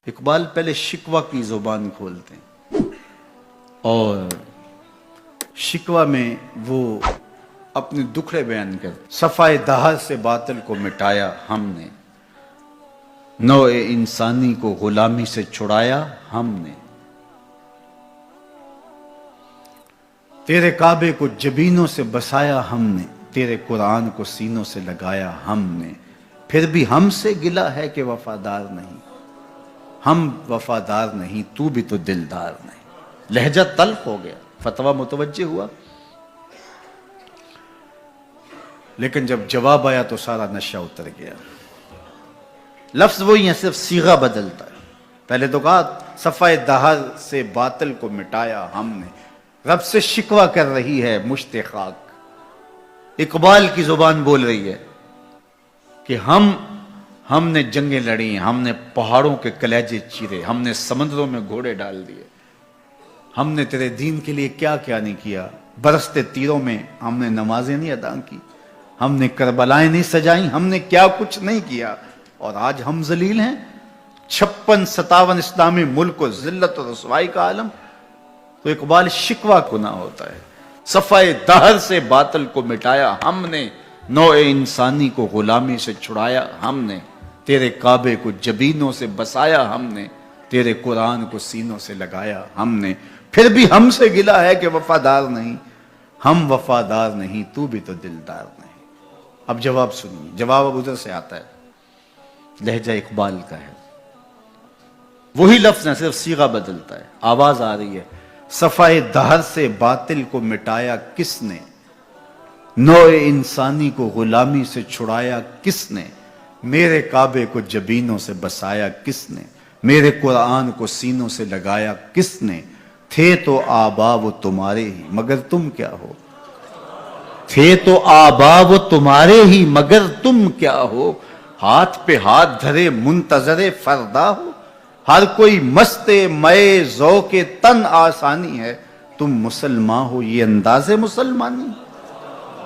اقبال پہلے شکوہ کی زبان کھولتے ہیں اور شکوہ میں وہ اپنے دکھڑے بیان کرتے. صفائے دہر سے باطل کو مٹایا ہم نے، نوع انسانی کو غلامی سے چھڑایا ہم نے، تیرے کعبے کو جبینوں سے بسایا ہم نے، تیرے قرآن کو سینوں سے لگایا ہم نے، پھر بھی ہم سے گلہ ہے کہ وفادار نہیں. ہم وفادار نہیں، تو بھی تو دلدار نہیں. لہجہ تلخ ہو گیا، فتویٰ متوجہ ہوا، لیکن جب جواب آیا تو سارا نشہ اتر گیا. لفظ وہی ہے، صرف صیغہ بدلتا ہے. پہلے تو کہا صفائے دہر سے باطل کو مٹایا ہم نے. رب سے شکوہ کر رہی ہے مشت خاک. اقبال کی زبان بول رہی ہے کہ ہم نے جنگیں لڑی، ہم نے پہاڑوں کے کلیجے چیرے، ہم نے سمندروں میں گھوڑے ڈال دیے، ہم نے تیرے دین کے لیے کیا کیا نہیں کیا. برستے تیروں میں ہم نے نمازیں نہیں ادا کی، ہم نے کربلائیں نہیں سجائیں، ہم نے کیا کچھ نہیں کیا، اور آج ہم ذلیل ہیں. 56-57 اسلامی ملک کو ذلت و رسوائی کا عالم. تو اقبال شکوہ گناہ ہوتا ہے. صفائے دہر سے باطل کو مٹایا ہم نے، نوع انسانی کو غلامی سے چھڑایا ہم نے، تیرے کعبے کو جبینوں سے بسایا ہم نے، تیرے قرآن کو سینوں سے لگایا ہم نے، پھر بھی ہم سے گلہ ہے کہ وفادار نہیں. ہم وفادار نہیں، تو بھی تو دلدار نہیں. اب جواب سنیے. جواب اب ادھر سے آتا ہے، لہجہ اقبال کا ہے، وہی لفظ ہے، صرف صیغہ بدلتا ہے. آواز آ رہی ہے. صفائے دہر سے باطل کو مٹایا کس نے، نوع انسانی کو غلامی سے چھڑایا کس نے، میرے کعبے کو جبینوں سے بسایا کس نے، میرے قرآن کو سینوں سے لگایا کس نے. تھے تو آبا وہ تمہارے ہی مگر تم کیا ہو، تھے تو آبا وہ تمہارے ہی مگر تم کیا ہو. ہاتھ پہ ہاتھ دھرے منتظر فردا ہو، ہر کوئی مست مئے ذوق تن آسانی ہے. تم مسلمان ہو یہ انداز مسلمانی،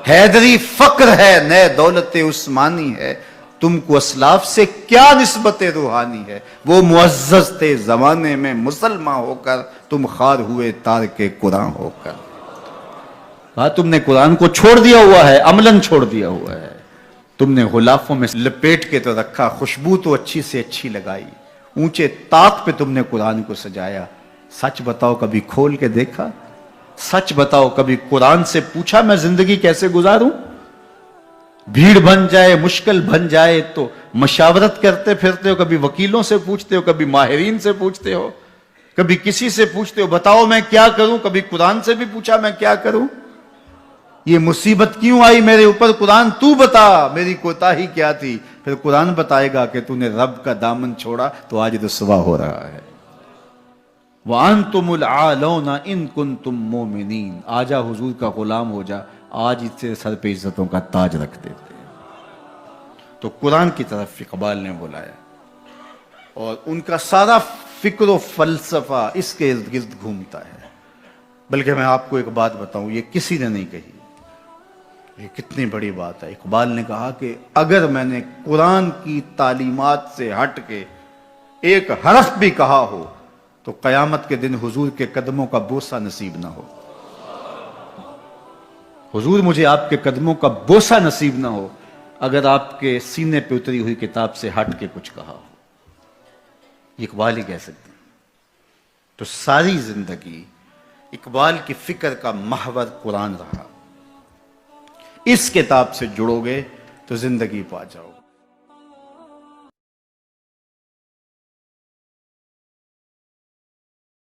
حیدری فقر ہے نئے دولت عثمانی ہے. تم کو اسلاف سے کیا نسبت روحانی ہے، وہ معزز تھے زمانے میں مسلمان ہو کر، تم خار ہوئے تارک قرآن ہو کر. تم نے قرآن کو چھوڑ دیا ہوا ہے، عملاً چھوڑ دیا ہوا ہے. تم نے غلافوں میں لپیٹ کے تو رکھا، خوشبو تو اچھی سے اچھی لگائی، اونچے طاق پہ تم نے قرآن کو سجایا. سچ بتاؤ کبھی کھول کے دیکھا، سچ بتاؤ کبھی قرآن سے پوچھا میں زندگی کیسے گزاروں. بھیڑ بن جائے مشکل بن جائے تو مشاورت کرتے پھرتے ہو، کبھی وکیلوں سے پوچھتے ہو، کبھی ماہرین سے پوچھتے ہو، کبھی کسی سے پوچھتے ہو بتاؤ میں کیا کروں، کبھی قرآن سے بھی پوچھا میں کیا کروں. یہ مصیبت کیوں آئی میرے اوپر، قرآن تو بتا میری کوتاہی کیا تھی. پھر قرآن بتائے گا کہ تو نے رب کا دامن چھوڑا تو آج رسوا ہو رہا ہے. وَأَنْتُمُ الْعَالَوْنَ إِن كُنْتُم مُؤْمِنِينَ. آجا حضور کا غلام ہو جا، آج اس سے سر پہ عزتوں کا تاج رکھ دیتے ہیں. تو قرآن کی طرف اقبال نے بلایا اور ان کا سارا فکر و فلسفہ اس کے ارد گرد گھومتا ہے. بلکہ میں آپ کو ایک بات بتاؤں، یہ کسی نے نہیں کہی، یہ کتنی بڑی بات ہے. اقبال نے کہا کہ اگر میں نے قرآن کی تعلیمات سے ہٹ کے ایک حرف بھی کہا ہو تو قیامت کے دن حضور کے قدموں کا بوسہ نصیب نہ ہو. حضور مجھے آپ کے قدموں کا بوسہ نصیب نہ ہو اگر آپ کے سینے پہ اتری ہوئی کتاب سے ہٹ کے کچھ کہا ہو. یہ اقبال ہی کہہ سکتے ہیں. تو ساری زندگی اقبال کی فکر کا محور قرآن رہا. اس کتاب سے جڑو گے تو زندگی پا جاؤ گے.